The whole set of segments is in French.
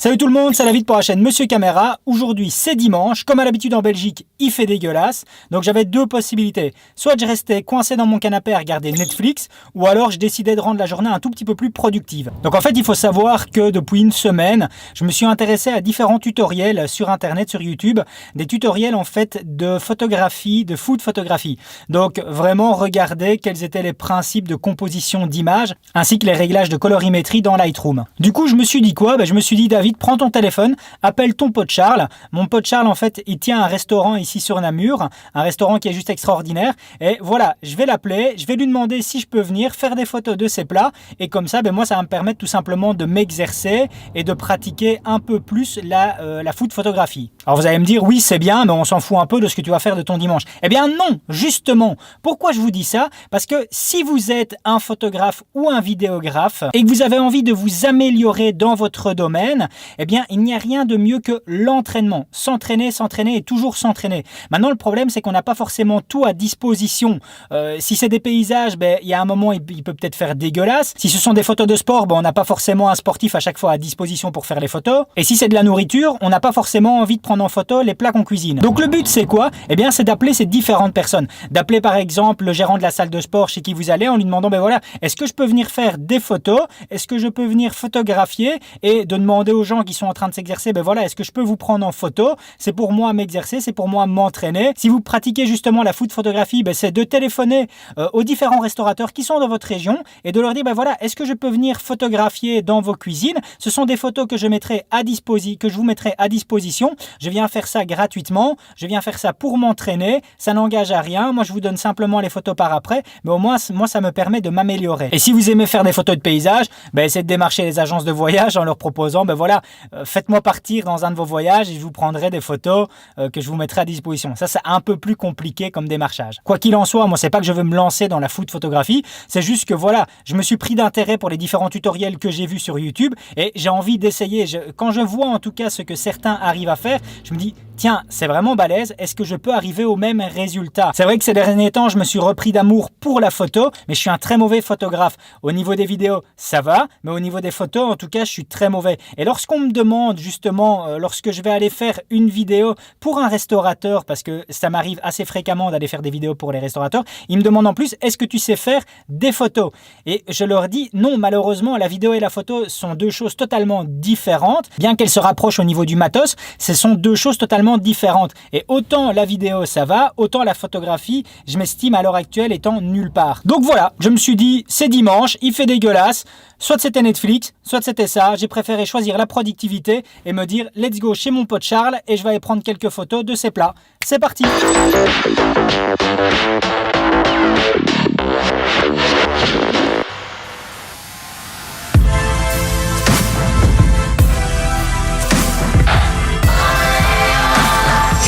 Salut tout le monde, c'est David pour la chaîne Monsieur Caméra. Aujourd'hui c'est dimanche, comme à l'habitude en Belgique, il fait dégueulasse. Donc j'avais deux possibilités. Soit je restais coincé dans mon canapé à regarder Netflix, ou alors je décidais de rendre la journée un tout petit peu plus productive. Donc en fait il faut savoir que depuis une semaine, je me suis intéressé à différents tutoriels sur internet, sur YouTube. Des tutoriels en fait de photographie, de food photographie. Donc vraiment regarder quels étaient les principes de composition d'images, ainsi que les réglages de colorimétrie dans Lightroom. Du coup je me suis dit quoi? Je me suis dit David, prends ton téléphone, appelle ton pote Charles. Mon pote Charles, en fait, il tient un restaurant ici sur Namur, un restaurant qui est juste extraordinaire. Et voilà, je vais l'appeler, je vais lui demander si je peux venir faire des photos de ses plats. Et comme ça, moi, ça va me permettre tout simplement de m'exercer et de pratiquer un peu plus la food photographie. Alors vous allez me dire, oui, c'est bien, mais on s'en fout un peu de ce que tu vas faire de ton dimanche. Eh bien non, justement. Pourquoi je vous dis ça? Parce que si vous êtes un photographe ou un vidéographe et que vous avez envie de vous améliorer dans votre domaine, eh bien, il n'y a rien de mieux que l'entraînement. S'entraîner, s'entraîner et toujours s'entraîner. Maintenant, le problème, c'est qu'on n'a pas forcément tout à disposition. Si c'est des paysages, il y a un moment, il peut peut-être faire dégueulasse. Si ce sont des photos de sport, on n'a pas forcément un sportif à chaque fois à disposition pour faire les photos. Et si c'est de la nourriture, on n'a pas forcément envie de prendre en photo les plats qu'on cuisine. Donc, le but, c'est quoi? Eh bien, c'est d'appeler ces différentes personnes. D'appeler, par exemple, le gérant de la salle de sport chez qui vous allez en lui demandant, voilà, est-ce que je peux venir faire des photos? Est-ce que je peux venir photographier? Et de demander aux gens qui sont en train de s'exercer, voilà, est-ce que je peux vous prendre en photo? C'est pour moi m'exercer, c'est pour moi m'entraîner. Si vous pratiquez justement la food photographie, c'est de téléphoner aux différents restaurateurs qui sont dans votre région et de leur dire, voilà, est-ce que je peux venir photographier dans vos cuisines? Ce sont des photos que je mettrai à disposition, que je vous mettrai à disposition. Je viens faire ça gratuitement, je viens faire ça pour m'entraîner, ça n'engage à rien. Moi, je vous donne simplement les photos par après, mais au moins, moi, ça me permet de m'améliorer. Et si vous aimez faire des photos de paysage, essayez de démarcher les agences de voyage en leur proposant, voilà, faites-moi partir dans un de vos voyages et je vous prendrai des photos que je vous mettrai à disposition. Ça, c'est un peu plus compliqué comme démarchage. Quoi qu'il en soit, moi, c'est pas que je veux me lancer dans la food photographie, c'est juste que voilà, je me suis pris d'intérêt pour les différents tutoriels que j'ai vus sur YouTube et j'ai envie d'essayer. Quand je vois en tout cas ce que certains arrivent à faire, je me dis, tiens, c'est vraiment balèze, est-ce que je peux arriver au même résultat? C'est vrai que ces derniers temps, je me suis repris d'amour pour la photo, mais je suis un très mauvais photographe. Au niveau des vidéos, ça va, mais au niveau des photos, en tout cas, je suis très mauvais. Et lorsqu'on me demande justement, lorsque je vais aller faire une vidéo pour un restaurateur, parce que ça m'arrive assez fréquemment d'aller faire des vidéos pour les restaurateurs, ils me demandent en plus, est-ce que tu sais faire des photos? Et je leur dis, non, malheureusement, la vidéo et la photo sont deux choses totalement différentes. Bien qu'elles se rapprochent au niveau du matos, ce sont deux choses totalement différentes. Et autant la vidéo, ça va, autant la photographie, je m'estime à l'heure actuelle étant nulle part. Donc voilà, je me suis dit, c'est dimanche, il fait dégueulasse, soit c'était Netflix, soit c'était ça. J'ai préféré choisir la productivité et me dire, let's go chez mon pote Charles et je vais aller prendre quelques photos de ses plats. C'est parti!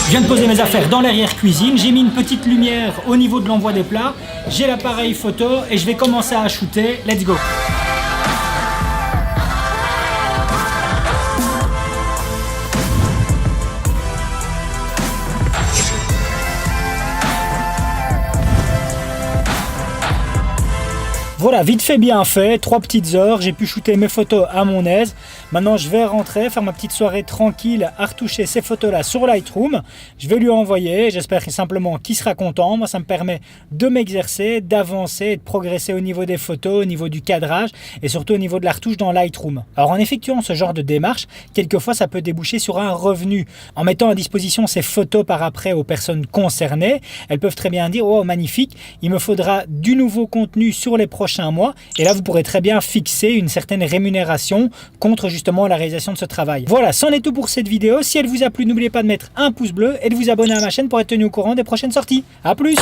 Je viens de poser mes affaires dans l'arrière-cuisine, j'ai mis une petite lumière au niveau de l'envoi des plats, j'ai l'appareil photo et je vais commencer à shooter. Let's go! Voilà, vite fait, bien fait, 3 petites heures, j'ai pu shooter mes photos à mon aise. Maintenant, je vais rentrer, faire ma petite soirée tranquille à retoucher ces photos-là sur Lightroom. Je vais lui envoyer, j'espère simplement qu'il sera content. Moi, ça me permet de m'exercer, d'avancer et de progresser au niveau des photos, au niveau du cadrage et surtout au niveau de la retouche dans Lightroom. Alors, en effectuant ce genre de démarche, quelquefois, ça peut déboucher sur un revenu. En mettant à disposition ces photos par après aux personnes concernées, elles peuvent très bien dire « Oh, magnifique, il me faudra du nouveau contenu sur les prochains mois. » Et là, vous pourrez très bien fixer une certaine rémunération contre justement la réalisation de ce travail. Voilà, c'en est tout pour cette vidéo. Si elle vous a plu, n'oubliez pas de mettre un pouce bleu et de vous abonner à ma chaîne pour être tenu au courant des prochaines sorties. À plus!